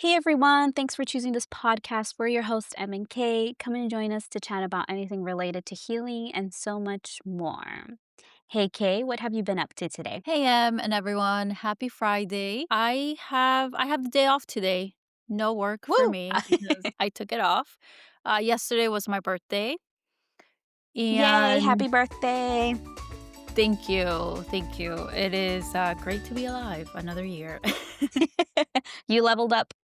Hey everyone, thanks for choosing this podcast. We're your hosts, Em and Kay. Come and join us to chat about anything related to healing and so much more. Hey Kay, what have you been up to today? Hey, and everyone. Happy Friday. I have the day off today. No work for Woo! me because I took it off. Yesterday was my birthday, Yay, and happy birthday. thank you. Thank you. It is great to be alive another year. You leveled up.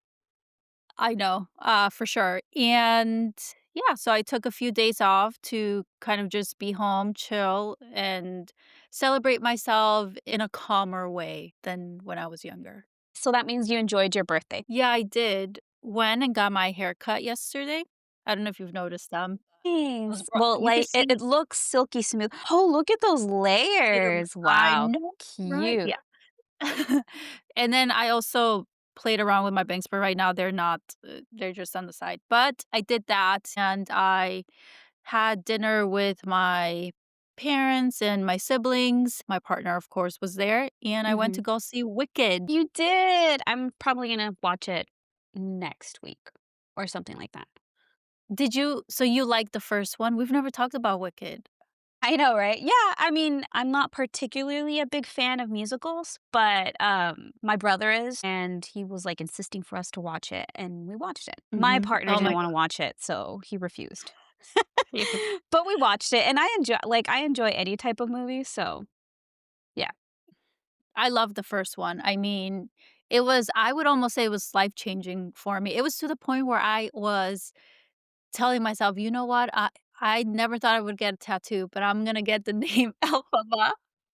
I know, for sure. And yeah, so I took a few days off to kind of just be home, chill, and celebrate myself in a calmer way than when I was younger. So that means you enjoyed your birthday. Yeah, I did. Went and got my hair cut yesterday. I don't know if you've noticed them. Those Thanks. bro Well, you can like it see looks silky smooth. Oh, look at those layers. I Wow, know, right? cute. Yeah. And then I also played around with my bangs, but right now they're not, they're just on the side. But I did that, and I had dinner with my parents and my siblings. My partner, of course, was there, and I went Hmm. to go see Wicked. You did. I'm probably gonna watch it next week or something like that. Did you so you liked the first one? We've never talked about Wicked. I know, right? Yeah, I mean, I'm not particularly a big fan of musicals, but, my brother is, and he was, like, insisting for us to watch it, and we watched it. My Mhm. partner Oh didn't my wanna watch it, so he refused. god. But we watched it, and I enjoy any type of movie, so yeah. I love the first one. I mean, it was I would almost say it was life-changing for me. It was to the point where I was telling myself, "You know what? I never thought I would get a tattoo, but I'm gonna get the name Elphaba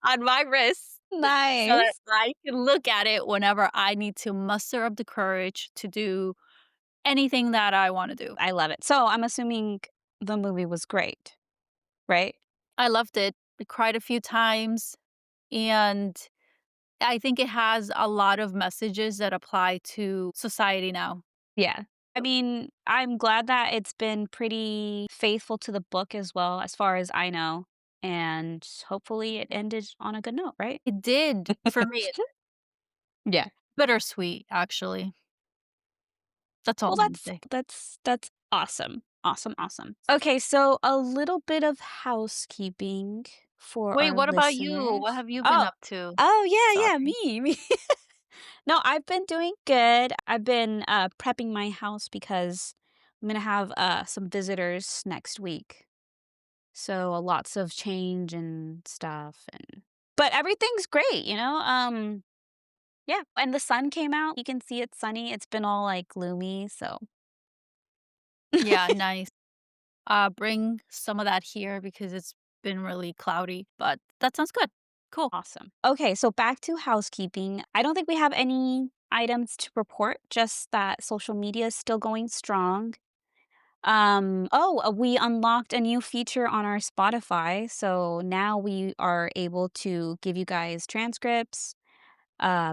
on my wrist so that Nice. I can look at it whenever I need to muster up the courage to do anything that I wanna do." I love it. So, I'm assuming the movie was great, right? I loved it. I cried a few times, and I think it has a lot of messages that apply to society now. Yeah. I mean, I'm glad that it's been pretty faithful to the book as well, as far as I know, and hopefully it ended on a good note, right? It did for me. Yeah. Bittersweet, actually. That's all Well, I'm gonna say. that's awesome. Awesome, awesome. Okay, so a little bit of housekeeping for Wait, our what about you? What listeners. have you been Oh. up to? Oh, yeah, yeah, Sorry. me. No, I've been doing good. I've been, prepping my house because I'm gonna have, some visitors next week. So, lots of change and stuff and but everything's great, yeah, and the sun came out. You can see it's sunny. It's been all, like, gloomy, so Yeah, nice. Bring some of that here because it's been really cloudy, but that sounds good. Cool. awesome. Okay, so back to housekeeping. I don't think we have any items to report, just that social media is still going strong. We unlocked a new feature on our Spotify, so now we are able to give you guys transcripts,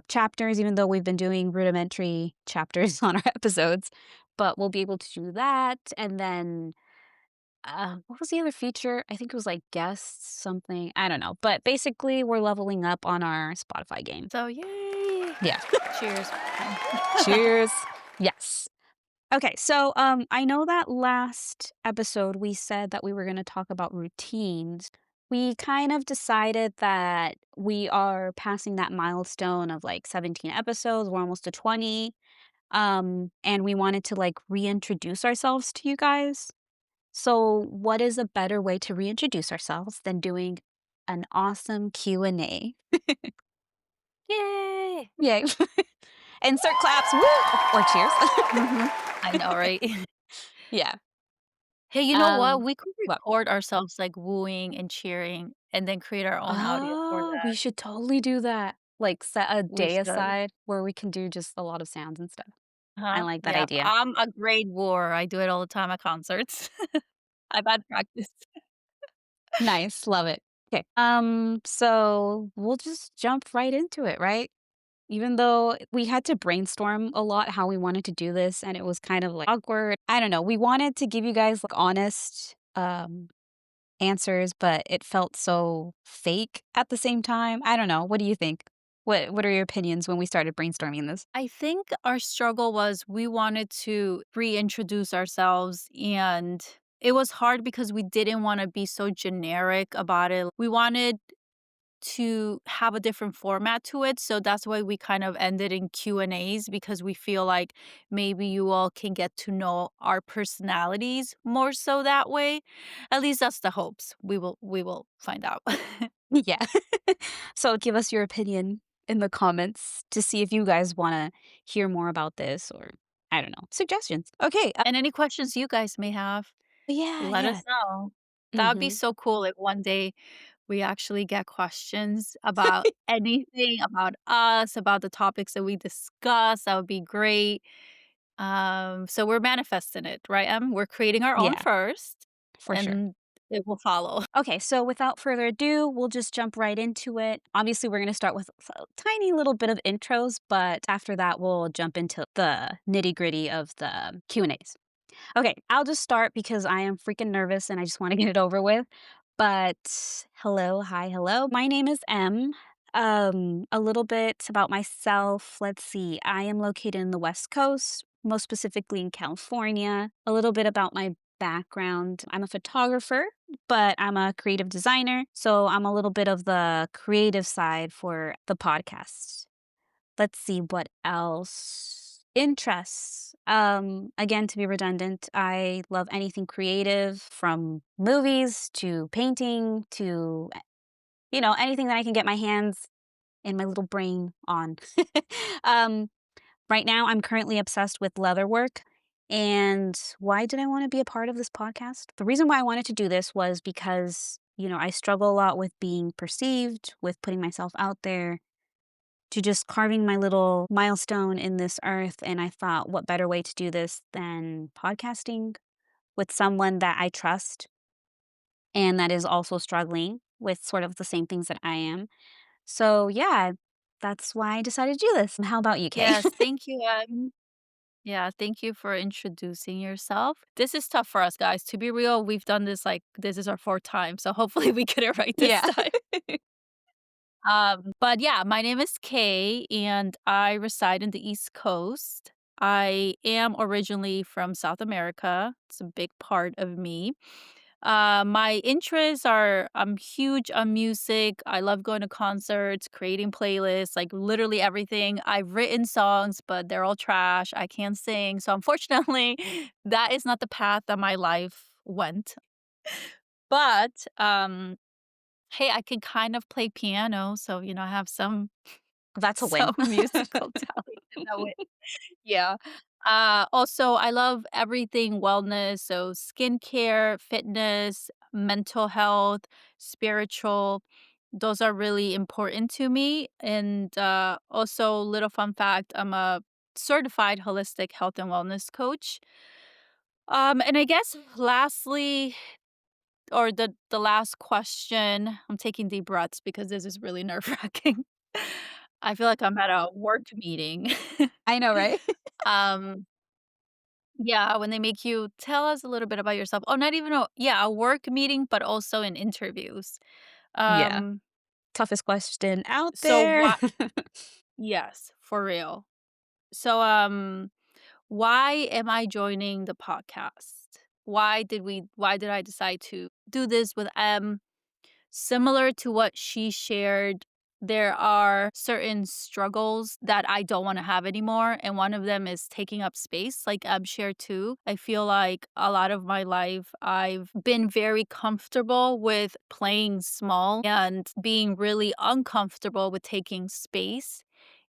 chapters, even though we've been doing rudimentary chapters on our episodes, but we'll be able to do that. And then, what was the other feature? I think it was like guests, something. I don't know. But basically, we're leveling up on our Spotify game. So, yay. Yeah. Cheers. Cheers. Yes. Okay, so I know that last episode we said that we were going to talk about routines. We kind of decided that we are passing that milestone of like 17 episodes. We're almost to 20. And we wanted to like reintroduce ourselves to you guys. So, what is a better way to reintroduce ourselves than doing an awesome Q&A? Yay. Yay. Insert claps, woo, or cheers. Mhm. I know, right? Yeah. Hey, you know what? Um, We could what? record ourselves, like, wooing and cheering and then create our own audio for Oh, we that. should totally do that. Like, set a We day should. aside where we can do just a lot of sounds and stuff. I Huh? like that Yep. idea. I'm a great wooer. I do it all the time at concerts. I've had practice. Nice, love it. Okay. So we'll just jump right into it, right? Even though we had to brainstorm a lot how we wanted to do this and it was kind of like awkward. I don't know. We wanted to give you guys like honest answers, but it felt so fake at the same time. I don't know. What do you think? What are your opinions when we started brainstorming this? I think our struggle was we wanted to reintroduce ourselves, and it was hard because we didn't wanna be so generic about it. We wanted to have a different format to it, so that's why we kind of ended in Q&As because we feel like maybe you all can get to know our personalities more so that way. At least that's the hopes. We will find out. Yeah. So give us your opinion in the comments to see if you guys wanna hear more about this or, I don't know, suggestions. Okay, And any questions you guys may have, yeah, let yeah. us know. That would be Mhm. so cool if one day we actually get questions about anything, about us, about the topics that we discuss. That would be great. So we're manifesting it, right, We're creating our own Yeah, first, for sure. and it will follow. Okay, so without further ado, we'll just jump right into it. Obviously, we're going to start with a tiny little bit of intros, but after that, we'll jump into the nitty-gritty of the Q&As. Okay, I'll just start because I am freaking nervous and I just want to get it over with. But hello, hi, hello. My name is M. A little bit about myself. Let's see. I am located in the West Coast, most specifically in California. A little bit about my background. I'm a photographer, but I'm a creative designer. So I'm a little bit of the creative side for the podcast. Let's see what else. Interests. Again, to be redundant, I love anything creative from movies to painting to, anything that I can get my hands and my little brain on. um, right now, I'm currently obsessed with leather work. And why did I want to be a part of this podcast? The reason why I wanted to do this was because, I struggle a lot with being perceived, with putting myself out there to just carving my little milestone in this earth. And I thought, what better way to do this than podcasting with someone that I trust and that is also struggling with sort of the same things that I am. So, yeah, that's why I decided to do this. And how about you, Kay? Yes, thank you, yeah, thank you for introducing yourself. This is tough for us, guys. To be real, we've done this, like, this is our 4th time, so hopefully we get it right this Yeah. time. But yeah, my name is Kay, and I reside in the East Coast. I am originally from South America. It's a big part of me. My interests are I'm huge on music. I love going to concerts, creating playlists, like literally everything. I've written songs, but they're all trash. I can't sing. So unfortunately, that is not the path that my life went. But hey, I can kind of play piano, so I have some That's a win. some musical talent in that way. Yeah. Also, I love everything wellness, so skincare, fitness, mental health, spiritual. Those are really important to me. And also, little fun fact: I'm a certified holistic health and wellness coach. And I guess lastly, or the last question, I'm taking deep breaths because this is really nerve wracking. I feel like I'm at a work meeting. I know, right? um, yeah, when they make you tell us a little bit about yourself. Oh, not even a work meeting, but also in interviews. Yeah. Um, Toughest question out so there. what yes, for real. So why am I joining the podcast? Why did I decide to do this with M? Similar to what she shared, there are certain struggles that I don't wanna have anymore, and one of them is taking up space, like shared too. I feel like a lot of my life, I've been very comfortable with playing small and being really uncomfortable with taking space,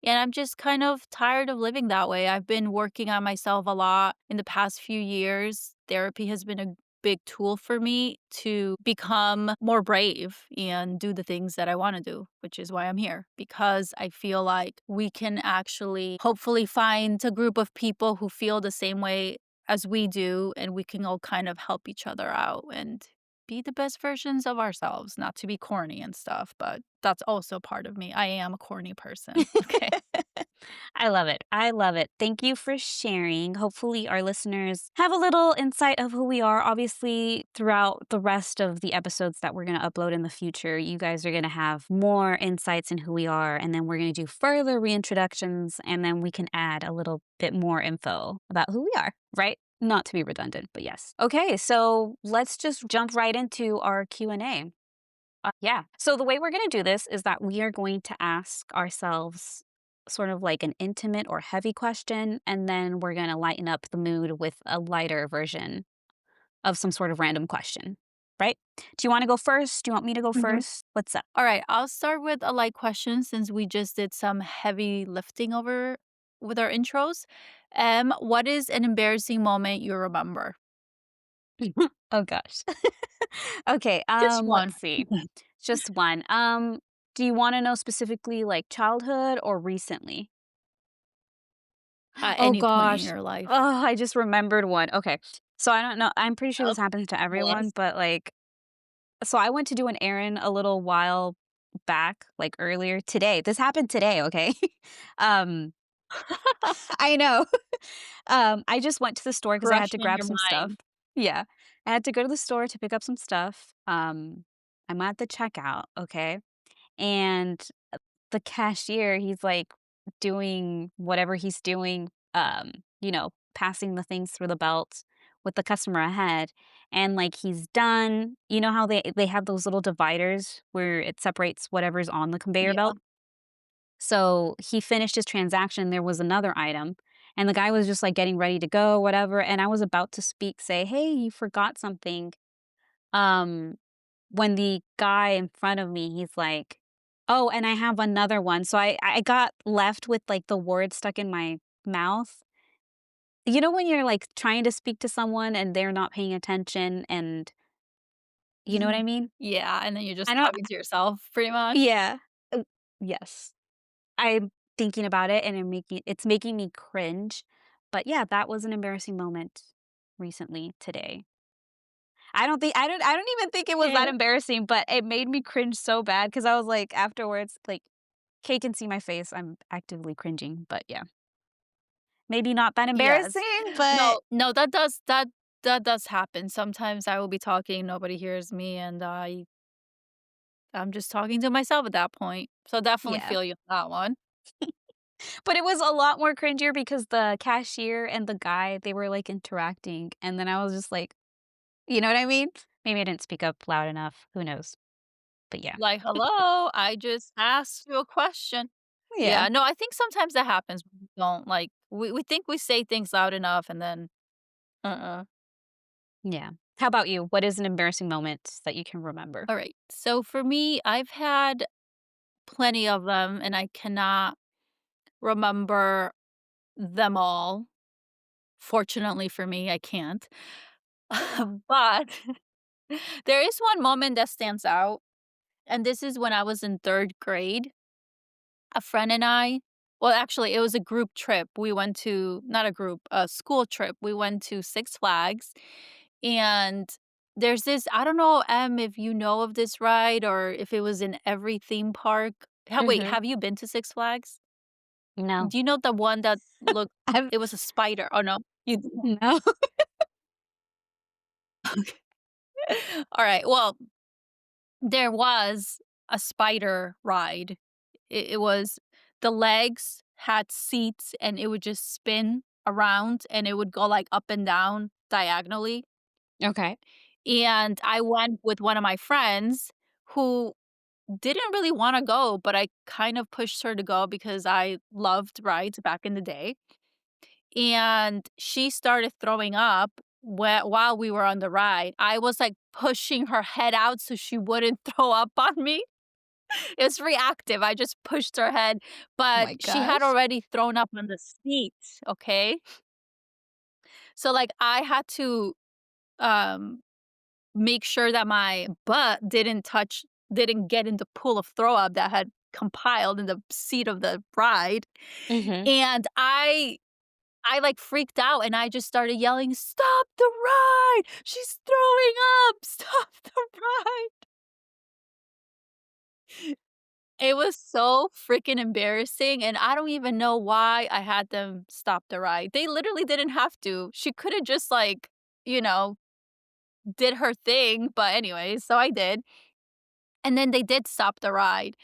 and I'm just kind of tired of living that way. I've been working on myself a lot in the past few years. Therapy has been a big tool for me to become more brave and do the things that I want to do, which is why I'm here. Because I feel like we can actually hopefully find a group of people who feel the same way as we do, and we can all kind of help each other out and be the best versions of ourselves, not to be corny and stuff, but that's also part of me. I am a corny person. Okay. I love it. I love it. Thank you for sharing. Hopefully, our listeners have a little insight of who we are. Obviously, throughout the rest of the episodes that we're going to upload in the future, you guys are going to have more insights in who we are. And then we're going to do further reintroductions. And then we can add a little bit more info about who we are, right? Not to be redundant, but yes. Okay, so let's just jump right into our Q&A. Yeah. So the way we're going to do this is that we are going to ask ourselves sort of like an intimate or heavy question, and then we're going to lighten up the mood with a lighter version of some sort of random question, right? Do you want to go first? Do you want me to go Mhm. first? What's up? All right, I'll start with a light question since we just did some heavy lifting over with our intros. What is an embarrassing moment you remember? Oh gosh. Okay, Just let's one. see. Just one. Do you want to know specifically like childhood or recently? At Oh any point in gosh. your life. Oh, I just remembered one. Okay. So I don't know. I'm pretty sure Oh, this happens to tell everyone, us. but like so I went to do an errand a little while back, like earlier today. This happened today, okay? um I know. I just went to the store because I had Fresh to in grab your some stuff. mind. Yeah. I had to go to the store to pick up some stuff. I'm at the checkout, okay? And the cashier, he's like doing whatever he's doing, passing the things through the belt with the customer ahead. And like he's done, you know how they have those little dividers where it separates whatever's on the conveyor Yeah. belt? So he finished his transaction, there was another item, and the guy was just like getting ready to go, whatever. And I was about to speak, say, "Hey, you forgot something." Um, when the guy in front of me, he's like, "Oh, and I have another one." So I got left with, like, the word stuck in my mouth. You know when you're, like, trying to speak to someone and they're not paying attention and you know what I mean? Yeah, and then you're just I don't talking to yourself pretty much. Yeah. Yes. I'm thinking about it and it's making me cringe. But yeah, that was an embarrassing moment recently today. I don't even think it was that Okay. embarrassing, but it made me cringe so bad because I was like afterwards, like, Kay can see my face, I'm actively cringing, but yeah. Maybe not that Yes. embarrassing, but No, that does happen. Sometimes I will be talking, nobody hears me, and I'm just talking to myself at that point. So definitely yeah. feel you on that one. But it was a lot more cringier because the cashier and the guy, they were, like, interacting, and then I was just like, you know what I mean? Maybe I didn't speak up loud enough, who knows? But yeah. Like, "Hello, I just asked you a question." Yeah. Yeah, no, I think sometimes that happens. We don't like we think we say things loud enough and then uh-uh. Yeah. How about you? What is an embarrassing moment that you can remember? All right. So for me, I've had plenty of them and I cannot remember them all. Fortunately for me, I can't. But there is one moment that stands out, and this is when I was in 3rd grade. A friend and I well, actually, it was a group trip. We went to not a group, a school trip. We went to Six Flags, and there's this I don't know, if you know of this ride or if it was in every theme park. Mhm. Have you been to Six Flags? No. Do you know the one that looked I've it was a spider? Oh, no. You didn't. no. Alright, well, there was a spider ride. It was the legs had seats, and it would just spin around, and it would go, like, up and down diagonally, Okay. and I went with one of my friends who didn't really wanna go, but I kind of pushed her to go because I loved rides back in the day, and she started throwing up while we were on the ride. I was, like, pushing her head out so she wouldn't throw up on me. It was reactive, I just pushed her head, Oh but my she had gosh. already thrown up on the seat, okay? So, like, I had to, um, make sure that my butt didn't get in the pool of throw up that had compiled in the seat of the ride, Mhm. and I, like, freaked out, and I just started yelling, "Stop the ride! She's throwing up! Stop the ride!" It was so freaking embarrassing, and I don't even know why I had them stop the ride. They literally didn't have to. She coulda just, like, you know, did her thing, but anyways, so I did, and then they did stop the ride,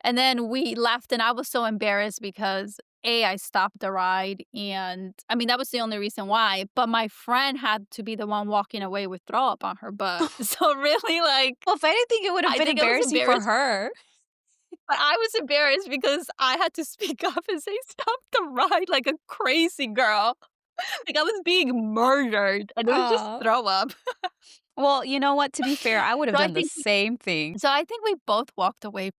and then we left, and I was so embarrassed because, A, I stopped the ride, and I mean, that was the only reason why, but my friend had to be the one walking away with throw up on her butt. So, really, like, Well, if anything, it would have I been think I was embarrassing for embarrassed, her. but I was embarrassed because I had to speak up and say, "Stop the ride," like a crazy girl. Like, I was being murdered, and it was just Oh. throw up. Well, you know what? To be fair, I would have So I done the think same thing. I think we both walked away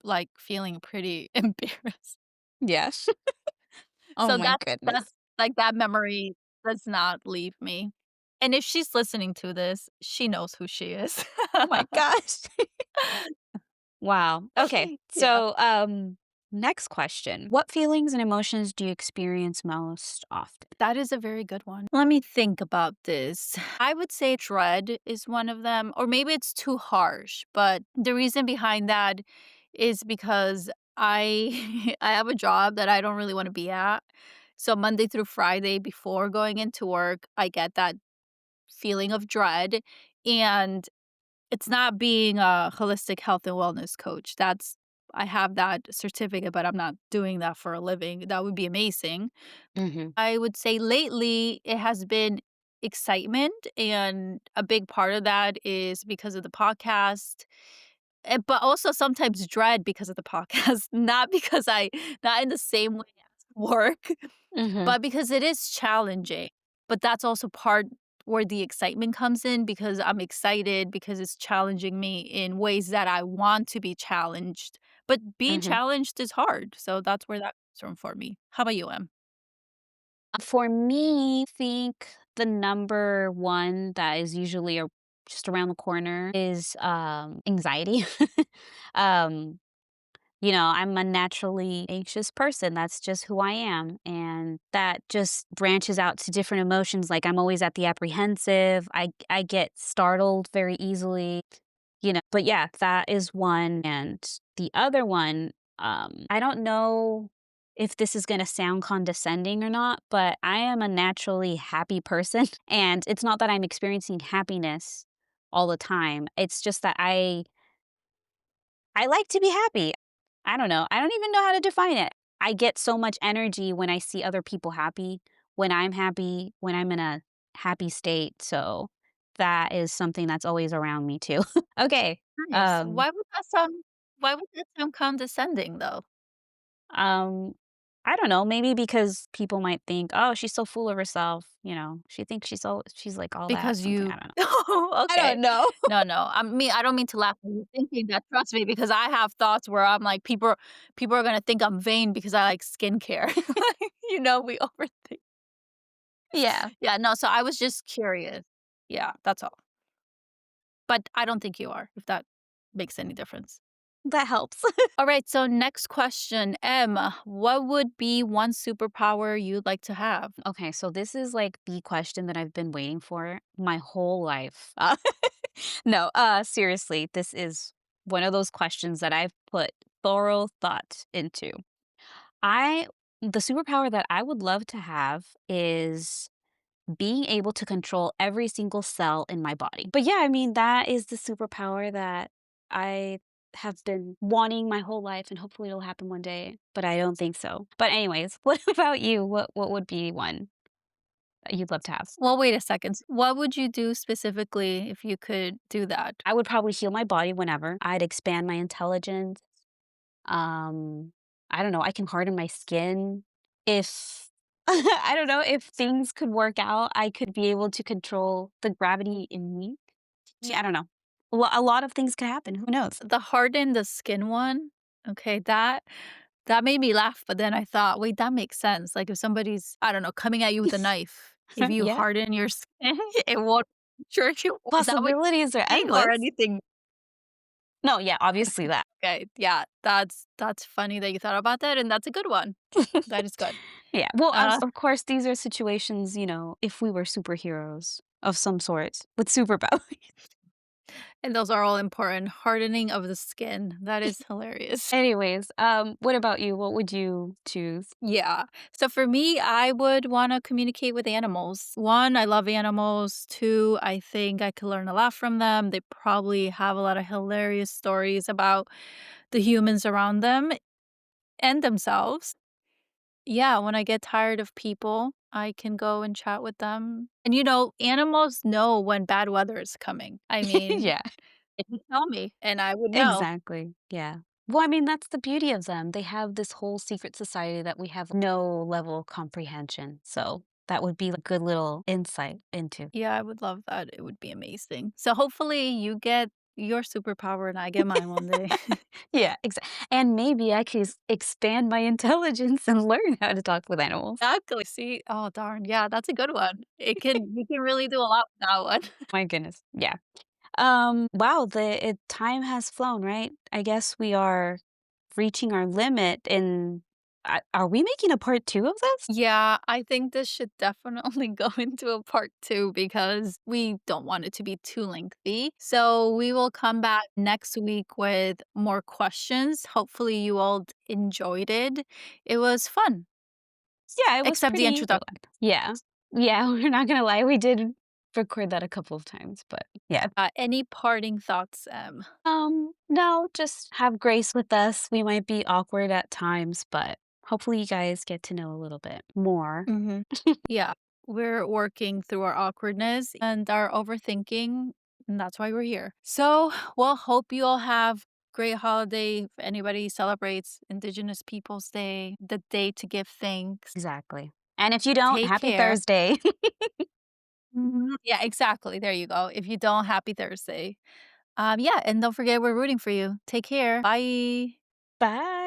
like, feeling pretty embarrassed. Yes. Oh So my that's goodness. like, that memory does not leave me. And if she's listening to this, she knows who she is. Oh my gosh. Wow. Okay. Yeah. So, next question. What feelings and emotions do you experience most often? That is a very good one. Let me think about this. I would say dread is one of them, or maybe it's too harsh, but the reason behind that is because I I have a job that I don't really want to be at. So Monday through Friday before going into work, I get that feeling of dread, and it's not being a holistic health and wellness coach. That's I have that certificate, but I'm not doing that for a living. That would be amazing. Mhm. I would say lately it has been excitement, and a big part of that is because of the podcast, but also sometimes dread because of the podcast, not in the same way as work, Mhm. but because it is challenging. But that's also part where the excitement comes in because I'm excited because it's challenging me in ways that I want to be challenged. But being Mhm. challenged is hard. So that's where that comes from for me. How about you, Em? For me, I think the number one that is usually just around the corner is anxiety. um You know, I'm a naturally anxious person. That's just who I am. And that just branches out to different emotions. Like I'm always at the apprehensive. I get startled very easily, But yeah, that is one. And the other one, I don't know if this is gonna sound condescending or not, but I am a naturally happy person. And it's not that I'm experiencing happiness all the time. It's just that I like to be happy. I don't know. I don't even know how to define it. I get so much energy when I see other people happy, when I'm in a happy state. So that is something that's always around me too. Okay. Nice. Um, Why would that sound condescending though? um, I don't know. Maybe because people might think, oh, she's so full of herself. She thinks she's like all that, Because something. I you don't know. Oh, I okay. don't know. No, no, I don't mean to laugh at you thinking that, trust me, because I have thoughts where I'm like, people are gonna think I'm vain because I like skincare. Like, we overthink. Yeah, Yeah, no, so I was just curious. Yeah, that's all. But I don't think you are, if that makes any difference. that helps. Alright, so next question, M, what would be one superpower you'd like to have? Okay, so this is like the question that I've been waiting for my whole life. No, seriously, this is one of those questions that I've put thorough thought into. I the superpower that I would love to have is being able to control every single cell in my body. But yeah, I mean, that is the superpower that I have been wanting my whole life and hopefully it'll happen one day, but I don't think so. But anyways, what about you? What would be one that you'd love to have? Well, wait a second. What would you do specifically if you could do that? I would probably heal my body whenever. I'd expand my intelligence. Um, I don't know, I can harden my skin. If I don't know, if things could work out, I could be able to control the gravity in me. Yeah, I don't know. A lot of things could happen, who knows? The harden the skin one? Okay, that made me laugh, but then I thought, "Wait, that makes sense." Like, if somebody's, I don't know, coming at you with a knife, if you Yeah, harden your skin, it won't hurt you. Is that what possibilities are you're saying or endless. anything? No, yeah, obviously that. Okay, yeah, that's funny that you thought about that, and that's a good one. That is good. Yeah, well, Uh, of course, these are situations, if we were superheroes of some sort with superpowers. And those are all important. Hardening of the skin. That is hilarious. Anyways, what about you? What would you choose? Yeah. So for me, I would wanna communicate with animals. 1, I love animals. 2, I think I could learn a lot from them. They probably have a lot of hilarious stories about the humans around them and themselves. Yeah, when I get tired of people, I can go and chat with them. And, animals know when bad weather is coming. I mean, Yeah, they can tell me, and I would know. exactly. Yeah. Well, I mean, that's the beauty of them. They have this whole secret society that we have no level of comprehension. So that would be a good little insight into. Yeah, I would love that. It would be amazing. So hopefully you get your superpower and I get mine one day. Yeah, and maybe I can expand my intelligence and learn how to talk with animals. Exactly. See? Oh, darn. Yeah, that's a good one. We can really do a lot with that one. My goodness. Yeah. Wow, time has flown, right? I guess we are reaching our limit and are we making a part 2 of this? Yeah, I think this should definitely go into a part 2 because we don't want it to be too lengthy. So we will come back next week with more questions. Hopefully you all enjoyed it. It was fun, Yeah, it was except the pretty introduction. yeah. Yeah, we're not gonna lie, we did record that a couple of times, but yeah. Any parting thoughts, No, just have grace with us. We might be awkward at times, but hopefully you guys get to know a little bit more. Mhm. Yeah, we're working through our awkwardness and our overthinking, and that's why we're here. So, well, hope you all have great holiday. If anybody celebrates Indigenous Peoples Day, the day to give thanks. Exactly. And if you don't, Take happy care. Thursday. Mhm. Yeah, exactly. There you go. If you don't, happy Thursday. Yeah, and don't forget we're rooting for you. Take care. Bye. Bye.